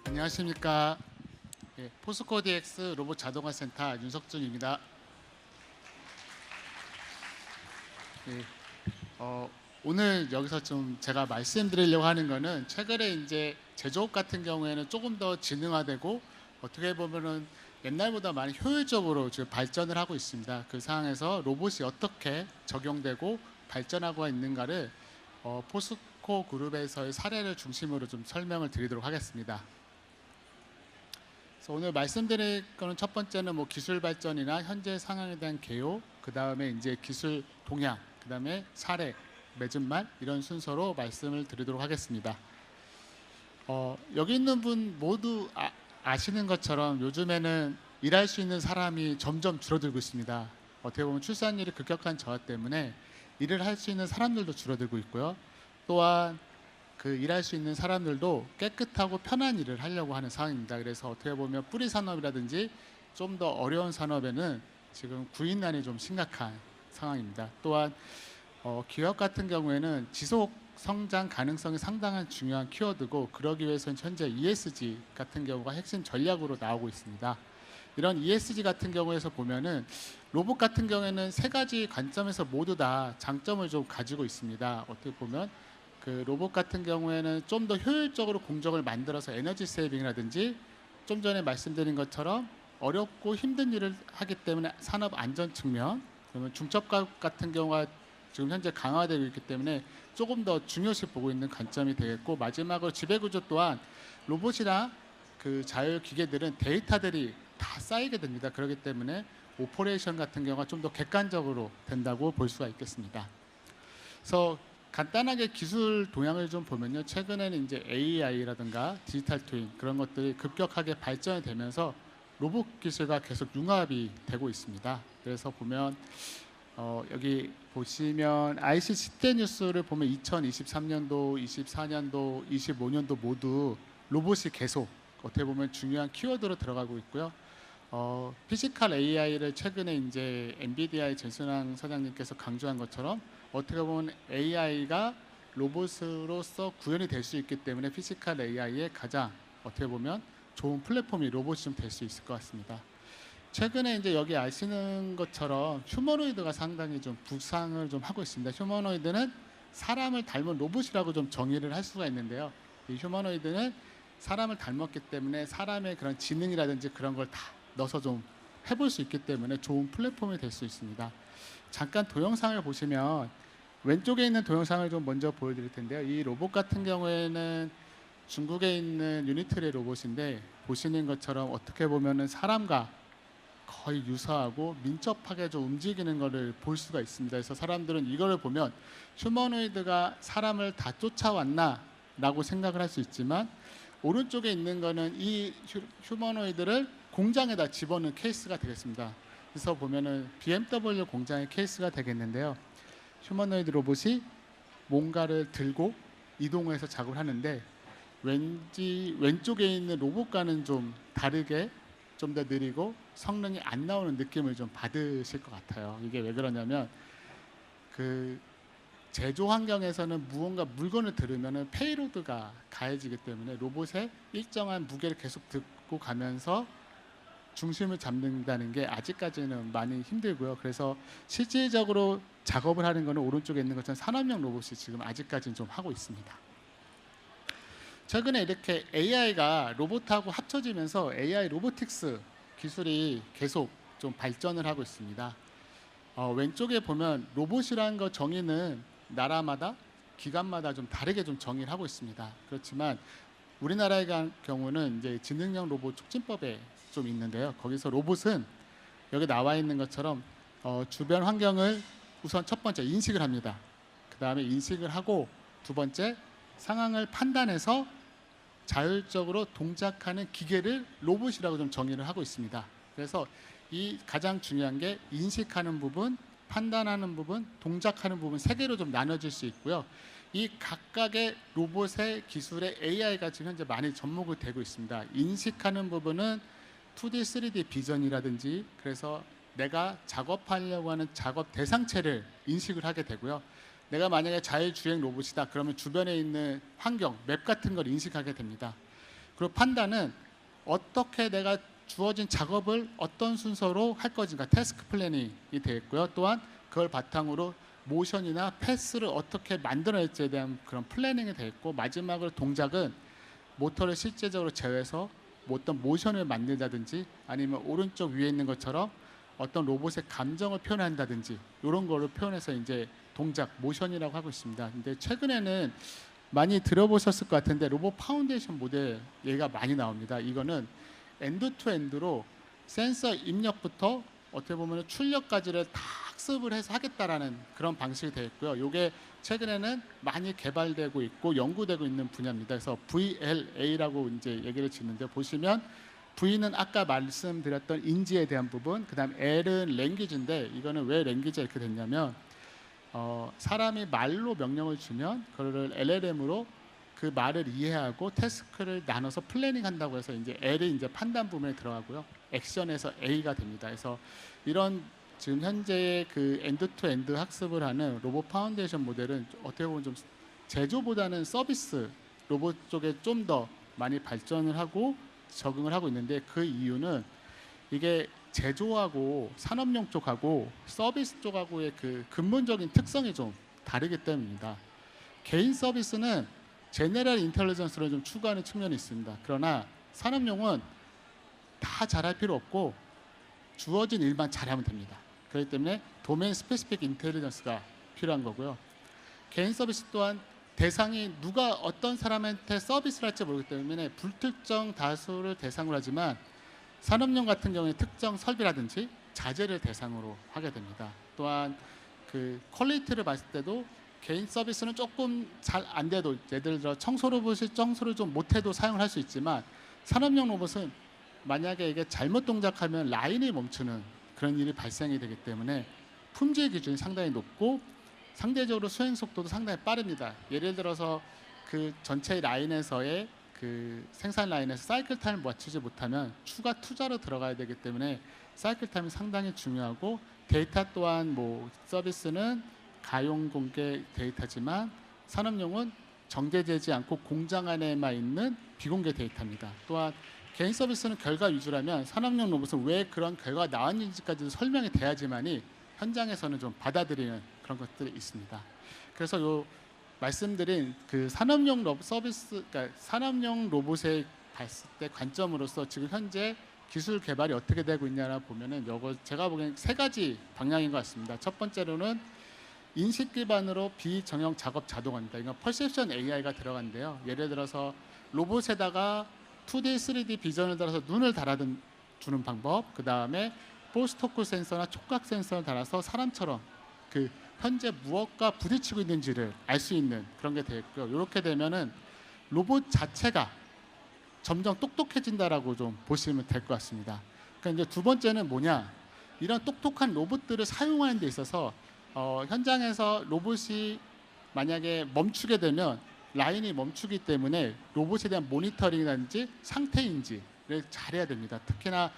안녕하십니까. 포스코 DX 로봇 자동화 센터 윤석준입니다. 예, 오늘 여기서 좀 제가 말씀드리려고 하는 거는 최근에 이제 제조업 같은 경우에는 조금 더 지능화되고 어떻게 보면은 옛날보다 많이 효율적으로 지금 발전을 하고 있습니다. 그 상황에서 로봇이 어떻게 적용되고 발전하고 있는가를 포스코 그룹에서의 사례를 중심으로 좀 설명을 드리도록 하겠습니다. 그래서 오늘 말씀드릴 거는 첫 번째는 뭐 기술 발전이나 현재 상황에 대한 개요, 그 다음에 이제 기술 동향, 그 다음에 사례, 맺은 말 이런 순서로 말씀을 드리도록 하겠습니다. 여기 있는 분 모두 아시는 것처럼 요즘에는 일할 수 있는 사람이 점점 줄어들고 있습니다. 어떻게 보면 출산율이 급격한 저하 때문에 일을 할 수 있는 사람들도 줄어들고 있고요. 또한 그 일할 수 있는 사람들도 깨끗하고 편한 일을 하려고 하는 상황입니다. 그래서 어떻게 보면 뿌리 산업이라든지 좀 더 어려운 산업에는 지금 구인난이 좀 심각한 상황입니다. 또한 기업 같은 경우에는 지속 성장 가능성이 상당한 중요한 키워드고, 그러기 위해서는 현재 ESG 같은 경우가 핵심 전략으로 나오고 있습니다. 이런 ESG 같은 경우에서 보면은 로봇 같은 경우에는 세 가지 관점에서 모두 다 장점을 좀 가지고 있습니다. 어떻게 보면 그 로봇 같은 경우에는 좀 더 효율적으로 공정을 만들어서 에너지 세이빙이라든지, 좀 전에 말씀드린 것처럼 어렵고 힘든 일을 하기 때문에 산업 안전 측면, 그러면 중첩값 같은 경우가 지금 현재 강화되고 있기 때문에 조금 더 중요시 보고 있는 관점이 되겠고, 마지막으로 지배구조 또한 로봇이나 그 자율 기계들은 데이터들이 다 쌓이게 됩니다. 그렇기 때문에 오퍼레이션 같은 경우가 좀 더 객관적으로 된다고 볼 수가 있겠습니다. 그래서 간단하게 기술 동향을 좀 보면요, 최근에는 이제 AI라든가 디지털 트윈 그런 것들이 급격하게 발전이 되면서 로봇 기술과 계속 융합이 되고 있습니다. 그래서 보면 여기 보시면 IC 10대 뉴스를 보면 2023년도, 24년도, 25년도 모두 로봇이 계속 어떻게 보면 중요한 키워드로 들어가고 있고요. 피지컬 AI를 최근에 이제 엔비디아의 전순환 사장님께서 강조한 것처럼 어떻게 보면 AI가 로봇으로서 구현이 될 수 있기 때문에 피지컬 AI의 가장 어떻게 보면 좋은 플랫폼이 로봇이 좀 될 수 있을 것 같습니다. 최근에 이제 여기 아시는 것처럼 휴머노이드가 상당히 좀 부상을 좀 하고 있습니다. 휴머노이드는 사람을 닮은 로봇이라고 좀 정의를 할 수가 있는데요. 이 휴머노이드는 사람을 닮았기 때문에 사람의 그런 지능이라든지 그런 걸 다 넣어서 좀 해볼 수 있기 때문에 좋은 플랫폼이 될 수 있습니다. 잠깐 동영상을 보시면 왼쪽에 있는 동영상을 좀 먼저 보여드릴 텐데요. 이 로봇 같은 경우에는 중국에 있는 유니트리 로봇인데, 보시는 것처럼 어떻게 보면은 사람과 거의 유사하고 민첩하게 좀 움직이는 것을 볼 수가 있습니다. 그래서 사람들은 이거를 보면 휴머노이드가 사람을 다 쫓아왔나 라고 생각을 할 수 있지만, 오른쪽에 있는 거는 이 휴머노이드를 공장에다 집어넣은 케이스가 되겠습니다. 그래서 보면은 BMW 공장의 케이스가 되겠는데요. 휴머노이드 로봇이 뭔가를 들고 이동해서 작업을 하는데, 왠지 왼쪽에 있는 로봇과는 좀 다르게 좀 더 느리고 성능이 안 나오는 느낌을 좀 받으실 것 같아요. 이게 왜 그러냐면 그 제조 환경에서는 무언가 물건을 들으면 페이로드가 가해지기 때문에 로봇에 일정한 무게를 계속 듣고 가면서 중심을 잡는다는 게 아직까지는 많이 힘들고요. 그래서 실질적으로 작업을 하는 거는 오른쪽에 있는 것처럼 산업용 로봇이 지금 아직까지는 좀 하고 있습니다. 최근에 이렇게 AI가 로봇하고 합쳐지면서 AI 로보틱스 기술이 계속 좀 발전을 하고 있습니다. 왼쪽에 보면 로봇이라는 거 정의는 나라마다 기관마다 좀 다르게 좀 정의를 하고 있습니다. 그렇지만 우리나라의 경우는 이제 지능형 로봇 촉진법에 좀 있는데요. 거기서 로봇은 여기 나와 있는 것처럼 주변 환경을 우선 첫 번째 인식을 합니다. 그 다음에 인식을 하고 두 번째 상황을 판단해서 자율적으로 동작하는 기계를 로봇이라고 좀 정의를 하고 있습니다. 그래서 이 가장 중요한 게 인식하는 부분, 판단하는 부분, 동작하는 부분 세 개로 좀 나눠질 수 있고요. 이 각각의 로봇의 기술에 AI가 지금 현재 많이 접목이 되고 있습니다. 인식하는 부분은 2D, 3D 비전이라든지, 그래서 내가 작업하려고 하는 작업 대상체를 인식을 하게 되고요. 내가 만약에 자율주행 로봇이다 그러면 주변에 있는 환경, 맵 같은 걸 인식하게 됩니다. 그리고 판단은 어떻게 내가 주어진 작업을 어떤 순서로 할 것인가, 태스크 플래닝이 되어 있고요. 또한 그걸 바탕으로 모션이나 패스를 어떻게 만들어낼지에 대한 그런 플래닝이 되어 있고, 마지막으로 동작은 모터를 실제적으로 제어해서 뭐 어떤 모션을 만든다든지 아니면 오른쪽 위에 있는 것처럼 어떤 로봇의 감정을 표현한다든지 이런 거를 표현해서 이제 동작, 모션이라고 하고 있습니다. 근데 최근에는 많이 들어보셨을 것 같은데 로봇 파운데이션 모델 얘가 많이 나옵니다. 이거는 엔드 투 엔드로 센서 입력부터 어떻게 보면 출력까지를 다 학습을 해서 하겠다라는 그런 방식이 되어 있고요. 이게 최근에는 많이 개발되고 있고 연구되고 있는 분야입니다. 그래서 VLA라고 이제 얘기를 짓는데, 보시면 V는 아까 말씀드렸던 인지에 대한 부분, 그다음 L은 랭귀지인데, 이거는 왜 랭귀지가 이렇게 됐냐면 사람이 말로 명령을 주면 그거를 LLM으로 그 말을 이해하고 태스크를 나눠서 플래닝 한다고 해서 이제 L이 이제 판단 부분에 들어가고요. 액션에서 A가 됩니다. 그래서 이런 지금 현재 그 엔드 투 엔드 학습을 하는 로봇 파운데이션 모델은 어떻게 보면 좀 제조보다는 서비스 로봇 쪽에 좀 더 많이 발전을 하고 적응을 하고 있는데, 그 이유는 이게 제조하고 산업용 쪽하고 서비스 쪽하고의 그 근본적인 특성이 좀 다르기 때문입니다. 개인 서비스는 제너럴 인텔리전스를 좀 추구하는 측면이 있습니다. 그러나 산업용은 다 잘할 필요 없고 주어진 일만 잘하면 됩니다. 그렇기 때문에 도메인 스페시픽 인텔리전스가 필요한 거고요. 개인 서비스 또한 대상이 누가 어떤 사람한테 서비스를 할지 모르기 때문에 불특정 다수를 대상으로 하지만, 산업용 같은 경우에 특정 설비라든지 자재를 대상으로 하게 됩니다. 또한 그 퀄리티를 봤을 때도 개인 서비스는 조금 잘 안 돼도, 예를 들어 청소 로봇이 청소를 좀 못해도 사용을 할 수 있지만, 산업용 로봇은 만약에 이게 잘못 동작하면 라인이 멈추는 그런 일이 발생이 되기 때문에 품질 기준이 상당히 높고 상대적으로 수행 속도도 상당히 빠릅니다. 예를 들어서 그 전체 라인에서의 그 생산 라인에서 사이클 타임을 맞추지 못하면 추가 투자로 들어가야 되기 때문에 사이클 타임이 상당히 중요하고, 데이터 또한 뭐 서비스는 가용 공개 데이터지만 산업용은 정제되지 않고 공장 안에만 있는 비공개 데이터입니다. 또한 개인 서비스는 결과 위주라면 산업용 로봇은 왜 그런 결과가 나왔는지까지도 설명이 돼야지만이 현장에서는 좀 받아들이는 그런 것들이 있습니다. 그래서 요 말씀드린 그 산업용 서비스, 그러니까 산업용 로봇에 봤을 때 관점으로서 지금 현재 기술 개발이 어떻게 되고 있냐라 보면은 요거 제가 보기엔 세 가지 방향인 것 같습니다. 첫 번째로는 인식 기반으로 비정형 작업 자동화입니다. 이건 퍼셉션 AI가 들어간데요. 예를 들어서 로봇에다가 2D, 3D 비전을 달아서 눈을 달아주는 방법, 그 다음에 포스토크 센서나 촉각 센서를 달아서 사람처럼 그 현재 무엇과 부딪히고 있는지를 알 수 있는 그런 게 되어 있고요. 이렇게 되면은 로봇 자체가 점점 똑똑해진다라고 좀 보시면 될 것 같습니다. 그러니까 이제 두 번째는 뭐냐? 이런 똑똑한 로봇들을 사용하는 데 있어서 현장에서 로봇이 만약에 멈추게 되면 라인이 멈추기 때문에 로봇에 대한 모니터링이라든지 상태 인지를 잘해야 됩니다. 특히나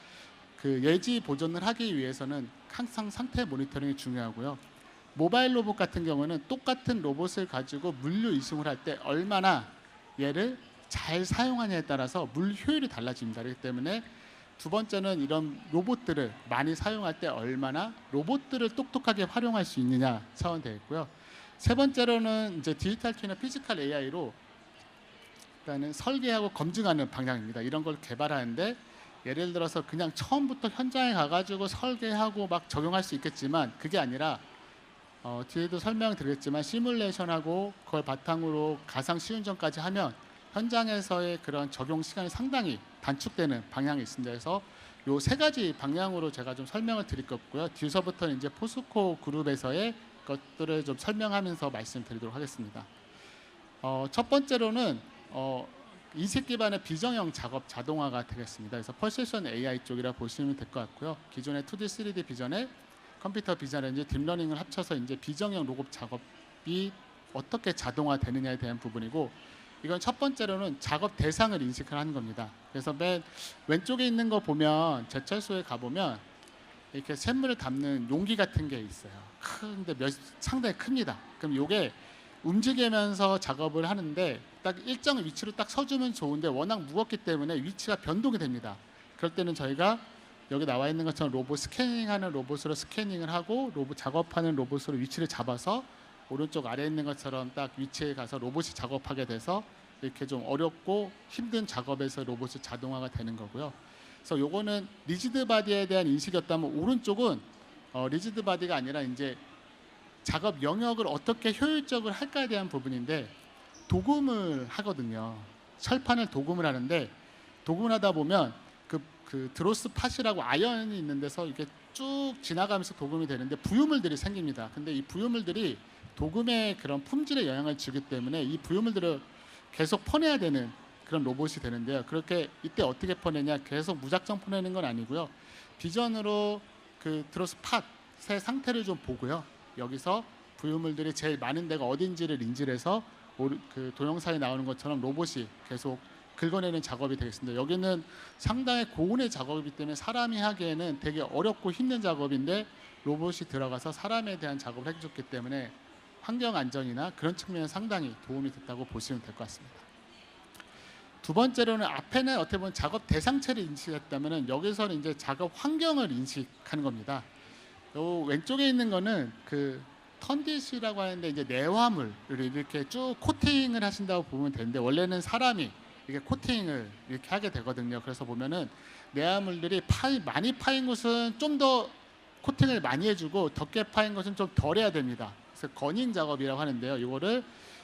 그 예지 보존을 하기 위해서는 항상 상태 모니터링이 중요하고요. 모바일 로봇 같은 경우는 똑같은 로봇을 가지고 물류 이송을 할 때 얼마나 얘를 잘 사용하냐에 따라서 물 효율이 달라집니다. 그렇기 때문에 두 번째는 이런 로봇들을 많이 사용할 때 얼마나 로봇들을 똑똑하게 활용할 수 있느냐 차원되어 있고요. 세 번째로는 이제 디지털 트윈이나 피지컬 AI로 일단은 설계하고 검증하는 방향입니다. 이런 걸 개발하는데 예를 들어서 그냥 처음부터 현장에 가가지고 설계하고 막 적용할 수 있겠지만, 그게 아니라 뒤에도 설명드리겠지만 시뮬레이션하고 그걸 바탕으로 가상 시운전까지 하면 현장에서의 그런 적용 시간이 상당히 단축되는 방향이 있습니다. 그래서 요 세 가지 방향으로 제가 좀 설명을 드릴 거고요. 뒤에서부터는 이제 포스코 그룹에서의 것들을 좀 설명하면서 말씀드리도록 하겠습니다. 첫 번째로는 인식 기반의 비정형 작업 자동화가 되겠습니다. 그래서 퍼셉션 AI 쪽이라 보시면 될 것 같고요. 기존의 2D, 3D 비전에 컴퓨터 비전이라든지 딥러닝을 합쳐서 이제 비정형 로봇 작업이 어떻게 자동화되느냐에 대한 부분이고, 이건 첫 번째로는 작업 대상을 인식을 하는 겁니다. 그래서 맨 왼쪽에 있는 거 보면 제철소에 가보면 이렇게 샘물을 담는 용기 같은 게 있어요. 근데 상당히 큽니다. 그럼 이게 움직이면서 작업을 하는데 딱 일정 위치로 딱 서주면 좋은데 워낙 무겁기 때문에 위치가 변동이 됩니다. 그럴 때는 저희가 여기 나와 있는 것처럼 로봇 스캐닝하는 로봇으로 스캐닝을 하고 로봇 작업하는 로봇으로 위치를 잡아서 오른쪽 아래에 있는 것처럼 딱 위치에 가서 로봇이 작업하게 돼서 이렇게 좀 어렵고 힘든 작업에서 로봇이 자동화가 되는 거고요. 그래서 요거는 리지드 바디에 대한 인식이었다면 오른쪽은 리지드 바디가 아니라 이제 작업 영역을 어떻게 효율적으로 할까에 대한 부분인데 도금을 하거든요. 철판을 도금을 하는데 도금을 하다 보면 그 드로스 팟이라고 아연이 있는 데서 이렇게 쭉 지나가면서 도금이 되는데 부유물들이 생깁니다. 근데 이 부유물들이 도금의 그런 품질에 영향을 주기 때문에 이 부유물들을 계속 퍼내야 되는 그런 로봇이 되는데요. 그렇게 이때 어떻게 퍼내냐? 계속 무작정 퍼내는 건 아니고요. 비전으로 그 드로스 팟의 상태를 좀 보고요. 여기서 부유물들이 제일 많은 데가 어딘지를 인지를 해서 그 동영상에 나오는 것처럼 로봇이 계속 긁어내는 작업이 되겠습니다. 여기는 상당히 고온의 작업이기 때문에 사람이 하기에는 되게 어렵고 힘든 작업인데 로봇이 들어가서 사람에 대한 작업을 해줬기 때문에 환경 안전이나 그런 측면에 상당히 도움이 됐다고 보시면 될 것 같습니다. 두 번째로는 앞에는 어떻게 보면 작업 대상체를 인식했다면 여기서는 이제 작업 환경을 인식하는 겁니다. 요 왼쪽에 있는 거는 그 턴디시라고 하는데 이제 내화물을 이렇게 쭉 코팅을 하신다고 보면 되는데 원래는 사람이 이게 코팅을 이렇게 하게 되거든요. 그래서 보면은 내화물들이 많이 파인 곳은 좀 더 코팅을 많이 해주고 적게 파인 것은 좀 덜 해야 됩니다. 그래서 거닝 작업이라고 하는데요. 이거를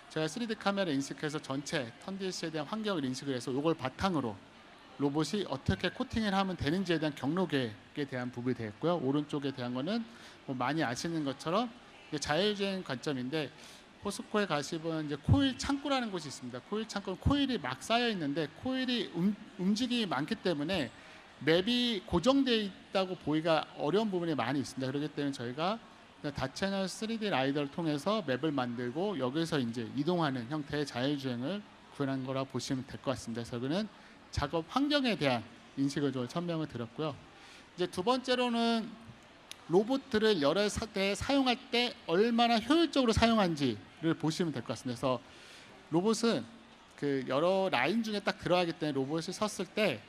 제가 3D 카메라 인식해서 전체 턴디시에 대한 환경을 인식을 해서 이걸 바탕으로 로봇이 어떻게 코팅을 하면 되는지에 대한 경로 계획에 대한 부분이 되겠고요. 오른쪽에 대한 거는 뭐 많이 아시는 것처럼 자율주행 관점인데 포스코에 가시면 이제 코일 창구라는 곳이 있습니다. 코일 창구는 코일이 막 쌓여 있는데 코일이 움직임이 많기 때문에 맵이 고정되어 있다고 보기가 어려운 부분이 많이 있습니다. 그렇기 때문에 저희가 다채널 3D 라이더를 통해서 맵을 만들고 여기서 이제 이동하는 형태의 자율주행을 구현한 거라 보시면 될 것 같습니다. 그래서 여기는 작업 환경에 대한 인식을 좀 설명을 드렸고요. 이제 두 번째로는 로봇들을 여러 대 사용할 때 얼마나 효율적으로 사용한지를 보시면 될 것 같습니다. 그래서 로봇은 그 여러 라인 중에 딱 들어가기 때문에 로봇이 섰을 때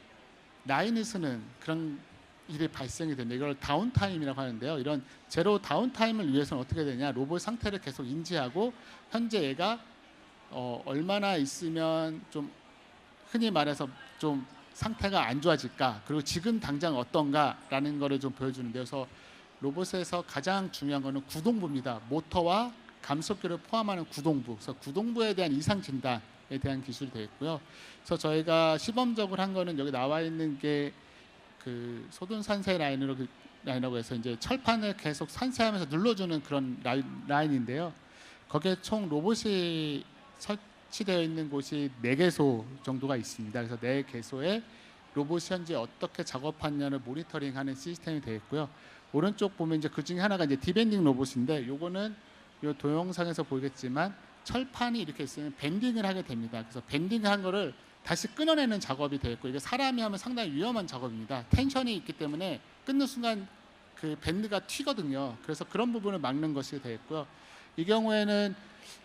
라인을 쓰는 그런 일이 발생이 됩니다. 이걸 다운타임이라고 하는데요. 이런 제로 다운타임을 위해서는 어떻게 되냐? 로봇 상태를 계속 인지하고 현재 얘가 얼마나 있으면 좀 흔히 말해서 좀 상태가 안 좋아질까? 그리고 지금 당장 어떤가라는 거를 좀 보여주는데요. 그래서 로봇에서 가장 중요한 거는 구동부입니다. 모터와 감속기를 포함하는 구동부. 그래서 구동부에 대한 이상 진단에 대한 기술이 되겠고요. 그래서 저희가 시범적으로 한 거는 여기 나와 있는 게 그 소둔 산세 라인이라고 해서 이제 철판을 계속 산세하면서 눌러주는 그런 라인인데요. 거기에 총 로봇이 설치되어 있는 곳이 4개소 정도가 있습니다. 그래서 4개소에 로봇이 현재 어떻게 작업하느냐를 모니터링하는 시스템이 되겠고요. 오른쪽 보면 이제 그 중에 하나가 이제 디밴딩 로봇인데 요거는 요 동영상에서 보이겠지만 철판이 이렇게 있으면 밴딩을 하게 됩니다. 그래서 밴딩을 한 거를 다시 끊어내는 작업이 되겠고 이게 사람이 하면 상당히 위험한 작업입니다. 텐션이 있기 때문에 끊는 순간 그 밴드가 튀거든요. 그래서 그런 부분을 막는 것이 되겠고요. 이 경우에는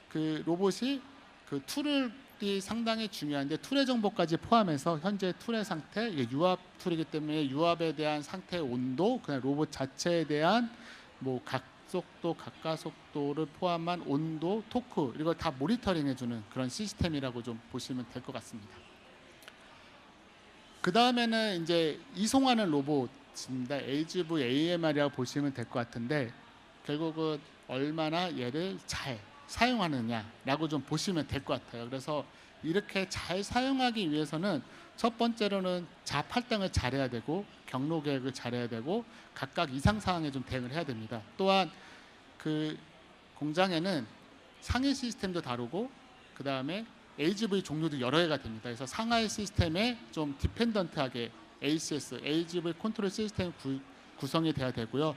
그 로봇이 그 툴이 상당히 중요한데 툴의 정보까지 포함해서 현재 툴의 상태, 이게 유압 툴이기 때문에 유압에 대한 상태 온도, 그냥 로봇 자체에 대한 뭐 각속도, 각가속도를 포함한 온도, 토크 이걸 다 모니터링해주는 그런 시스템이라고 좀 보시면 될 것 같습니다. 그 다음에는 이제 이송하는 로봇입니다. HVAMR이라고 보시면 될 것 같은데 결국은 얼마나 얘를 잘 사용하느냐라고 좀 보시면 될 것 같아요. 그래서 이렇게 잘 사용하기 위해서는 첫 번째로는 자팔당을 잘해야 되고 경로 계획을 잘해야 되고 각각 이상 사항에 좀 대응을 해야 됩니다. 또한 그 공장에는 상해 시스템도 다루고 그 다음에 AGV 종류도 여러 개가 됩니다. 그래서 상하이 시스템에 좀 디펜던트하게 ACS, AGV 컨트롤 시스템 구성이 돼야 되고요.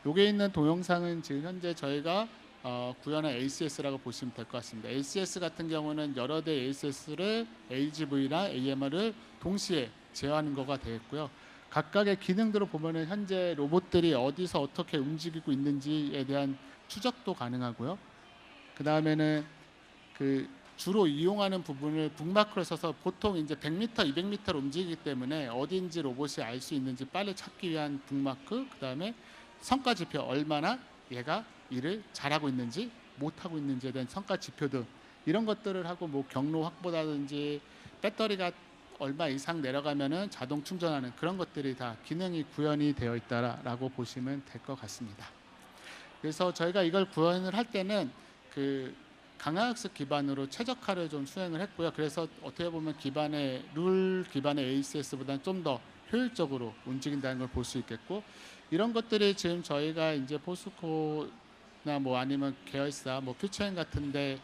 여기에 있는 동영상은 지금 현재 저희가 구현한 ACS라고 보시면 될 것 같습니다. ACS 같은 경우는 여러 대 ACS를 AGV나 AMR을 동시에 제어하는 거가 되겠고요. 각각의 기능들을 보면은 현재 로봇들이 어디서 어떻게 움직이고 있는지에 대한 추적도 가능하고요. 그 다음에는 그 주로 이용하는 부분을 북마크로 써서 보통 이제 100m, 200m로 움직이기 때문에 어딘지 로봇이 알 수 있는지 빨리 찾기 위한 북마크, 그다음에 성과 지표, 얼마나 얘가 일을 잘하고 있는지 못하고 있는지에 대한 성과 지표 등 이런 것들을 하고 뭐 경로 확보라든지 배터리가 얼마 이상 내려가면은 자동 충전하는 그런 것들이 다 기능이 구현이 되어 있다라고 보시면 될 것 같습니다. 그래서 저희가 이걸 구현을 할 때는 그 강화학습 기반으로 최적화를 좀 수행을 했고요. 그래서 어떻게 보면 기반의 룰 기반의 ACS보다는 좀 더 효율적으로 움직인다는 걸 볼 수 있겠고, 이런 것들이 지금 저희가 이제 포스코나 뭐 아니면 계열사 뭐 퓨처인 같은데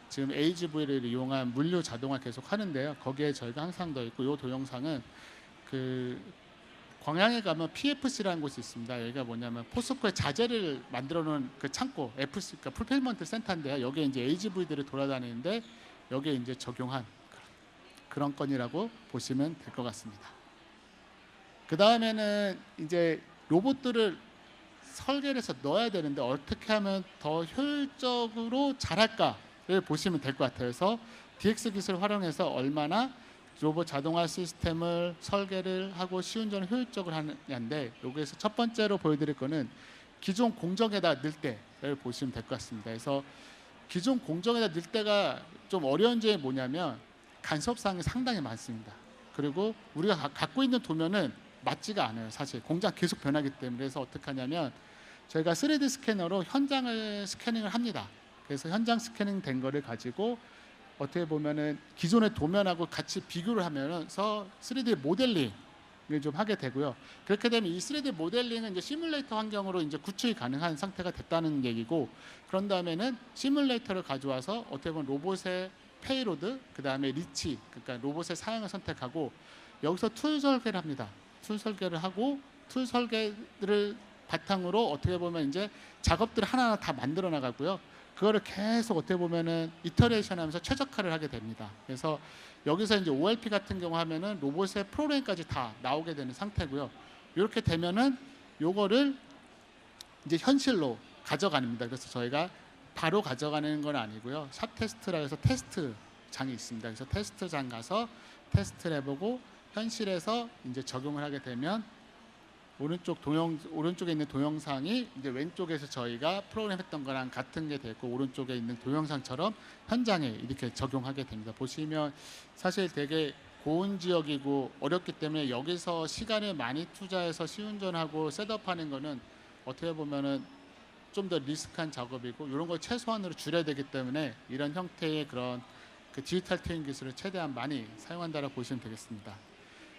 지금 AGV를 이용한 물류 자동화 계속 하는데요. 거기에 저희가 항상 더 있고, 이 동영상은 그 광양에 가면 PFC라는 곳이 있습니다. 여기가 뭐냐면 포스코의 자재를 만들어 놓은 그 창고, FC, 그러니까 풀필먼트 센터인데요. 여기에 이제 AGV들이 돌아다니는데 여기에 이제 적용한 그런 건이라고 보시면 될 것 같습니다. 그 다음에는 이제 로봇들을 설계를 해서 넣어야 되는데 어떻게 하면 더 효율적으로 잘할까를 보시면 될 것 같아요. 그래서 DX 기술을 활용해서 얼마나 로봇 자동화 시스템을 설계를 하고 시운전을 효율적으로 하느냐인데, 여기에서 첫 번째로 보여드릴 거는 기존 공정에다 넣을 때를 보시면 될 것 같습니다. 그래서 기존 공정에다 넣을 때가 좀 어려운 점이 뭐냐면 간섭사항이 상당히 많습니다. 그리고 우리가 갖고 있는 도면은 맞지가 않아요. 사실 공장 계속 변하기 때문에. 그래서 어떻게 하냐면 저희가 3D 스캐너로 현장을 스캐닝을 합니다. 그래서 현장 스캐닝 된 거를 가지고 어떻게 보면은 기존의 도면하고 같이 비교를 하면서 3D 모델링을 좀 하게 되고요. 그렇게 되면 이 3D 모델링은 이제 시뮬레이터 환경으로 이제 구축이 가능한 상태가 됐다는 얘기고, 그런 다음에는 시뮬레이터를 가져와서 어떻게 보면 로봇의 페이로드, 그 다음에 리치, 그러니까 로봇의 사양을 선택하고 여기서 툴 설계를 합니다. 툴 설계를 하고 툴 설계를 바탕으로 어떻게 보면 이제 작업들을 하나하나 다 만들어 나가고요. 그거를 계속 어떻게 보면은 이터레이션 하면서 최적화를 하게 됩니다. 그래서 여기서 이제 OLP 같은 경우 하면은 로봇의 프로그램까지 다 나오게 되는 상태고요. 이렇게 되면은 요거를 이제 현실로 가져갑니다. 그래서 저희가 바로 가져가는 건 아니고요. 샵 테스트라 해서 테스트장이 있습니다. 그래서 테스트장 가서 테스트를 해보고 현실에서 이제 적용을 하게 되면 오른쪽에 있는 동영상이 이제 왼쪽에서 저희가 프로그램했던 거랑 같은 게 되고, 오른쪽에 있는 동영상처럼 현장에 이렇게 적용하게 됩니다. 보시면 사실 되게 고온 지역이고 어렵기 때문에 여기서 시간을 많이 투자해서 시운전하고 셋업하는 거는 어떻게 보면은 좀 더 리스크한 작업이고, 이런 걸 최소한으로 줄여야 되기 때문에 이런 형태의 그런 그 디지털 트윈 기술을 최대한 많이 사용한다라고 보시면 되겠습니다.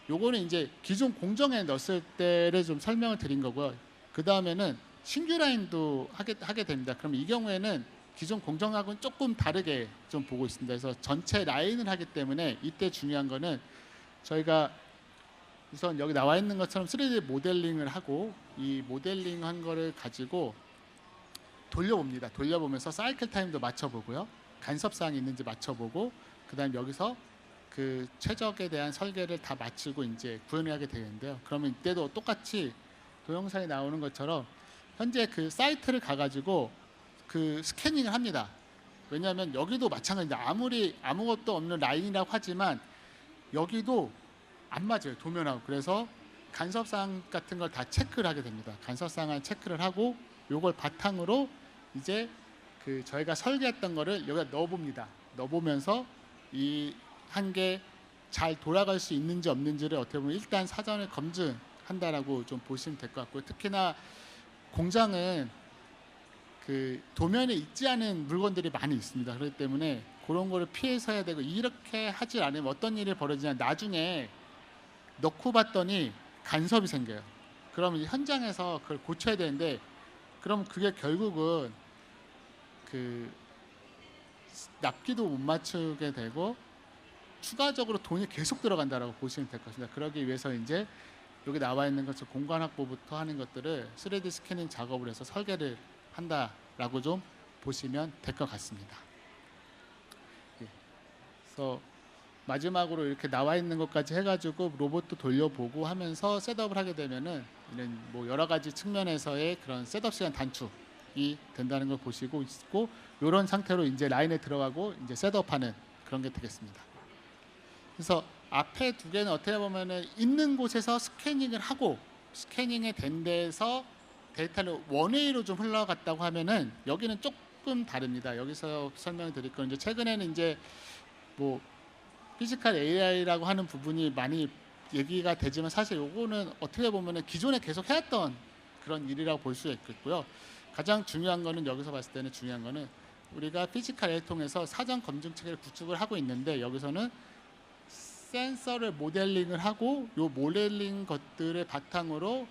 요거는 이제 기존 공정에 넣었을 때를 좀 설명을 드린 거고요. 그 다음에는 신규 라인도 하게 됩니다. 그럼 이 경우에는 기존 공정하고는 조금 다르게 좀 보고 있습니다. 그래서 전체 라인을 하기 때문에 이때 중요한 거는 저희가 우선 여기 나와 있는 것처럼 3D 모델링을 하고, 이 모델링 한 거를 가지고 돌려봅니다. 돌려보면서 사이클 타임도 맞춰보고요. 간섭사항이 있는지 맞춰보고, 그 다음 여기서 그 최적에 대한 설계를 다 마치고 이제 구현을 하게 되는데요. 그러면 이때도 똑같이 동영상에 나오는 것처럼 현재 그 사이트를 가가지고 그 스캐닝을 합니다. 왜냐하면 여기도 마찬가지입니다. 아무리 아무것도 없는 라인이라고 하지만 여기도 안 맞아요, 도면하고. 그래서 간섭사항 같은 걸 다 체크를 하게 됩니다. 간섭사항을 체크를 하고 요걸 바탕으로 이제 그 저희가 설계했던 거를 여기다 넣어봅니다. 넣어보면서 이 한 개 잘 돌아갈 수 있는지 없는지를 어떻게 보면 일단 사전에 검증한다라고 좀 보시면 될 것 같고요. 특히나 공장은 그 도면에 있지 않은 물건들이 많이 있습니다. 그렇기 때문에 그런 거를 피해서 해야 되고, 이렇게 하지 않으면 어떤 일이 벌어지냐, 나중에 넣고 봤더니 간섭이 생겨요. 그러면 현장에서 그걸 고쳐야 되는데, 그럼 그게 결국은 그 납기도 못 맞추게 되고 추가적으로 돈이 계속 들어간다라고 보시면 될 것 같습니다. 그러기 위해서 이제 여기 나와 있는 것처럼 공간 확보부터 하는 것들을 3D 스캐닝 작업을 해서 설계를 한다라고 좀 보시면 될 것 같습니다. 예. 그래서 마지막으로 이렇게 나와 있는 것까지 해가지고 로봇도 돌려보고 하면서 셋업을 하게 되면은 이런 뭐 여러 가지 측면에서의 그런 셋업 시간 단축, 된다는 걸 보시고 있고, 이런 상태로 이제 라인에 들어가고 이제 셋업하는 그런 게 되겠습니다. 그래서 앞에 두 개는 어떻게 보면은 있는 곳에서 스캐닝을 하고, 스캐닝이 된 데에서 데이터를 원웨이로 좀 흘러갔다고 하면은 여기는 조금 다릅니다. 여기서 설명을 드릴 건 이제 최근에는 이제 뭐 피지컬 AI라고 하는 부분이 많이 얘기가 되지만, 사실 요거는 어떻게 보면은 기존에 계속 해왔던 그런 일이라고 볼 수 있겠고요. 가장 중요한 거는, 여기서 봤을 때는 중요한 거는 우리가 피지컬 AI를 통해서 사전 검증 체계를 구축을 하고 있는데, 여기서는 센서를 모델링을 하고 요 모델링 것들을 바탕으로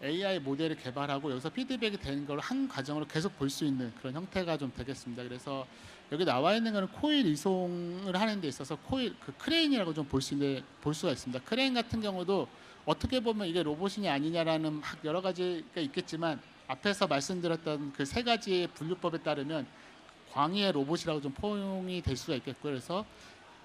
AI 모델을 개발하고 여기서 피드백이 되는 걸 한 과정으로 계속 볼 수 있는 그런 형태가 좀 되겠습니다. 그래서 여기 나와 있는 거는 코일 이송을 하는 데 있어서 코일 그 크레인이라고 좀 볼 수가 있습니다. 크레인 같은 경우도 어떻게 보면 이게 로봇이냐 아니냐라는 막 여러 가지가 있겠지만, 앞에서 말씀드렸던 그 세 가지의 분류법에 따르면 광의의 로봇이라고 좀 포용이 될 수가 있겠고요. 그래서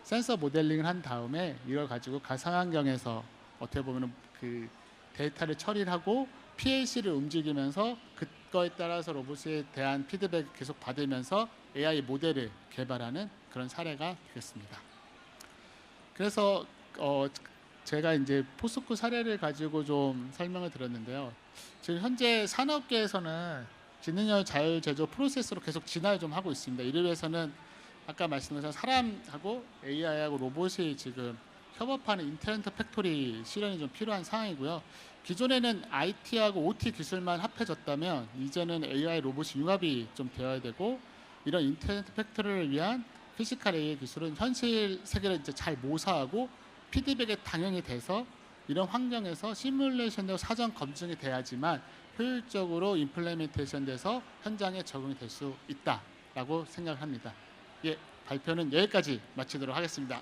센서 모델링을 한 다음에 이걸 가지고 가상환경에서 어떻게 보면 그 데이터를 처리를 하고 PLC를 움직이면서 그거에 따라서 로봇에 대한 피드백을 계속 받으면서 AI 모델을 개발하는 그런 사례가 되겠습니다. 그래서 제가 이제 포스코 사례를 가지고 좀 설명을 드렸는데요. 지금 현재 산업계에서는 지능형 자율제조 프로세스로 계속 진화를 좀 하고 있습니다. 이를 위해서는 아까 말씀드린 사람하고 AI하고 로봇이 지금 협업하는 인터넷 팩토리 실현이 좀 필요한 상황이고요. 기존에는 IT하고 OT 기술만 합해졌다면, 이제는 AI 로봇이 융합이 좀 되어야 되고, 이런 인터넷 팩토리를 위한 피지컬 AI 기술은 현실 세계를 이제 잘 모사하고 피드백에 당연히 돼서 이런 환경에서 시뮬레이션되고 사전 검증이 돼야지만 효율적으로 임플레멘테이션 돼서 현장에 적용이 될 수 있다라고 생각합니다. 예, 발표는 여기까지 마치도록 하겠습니다.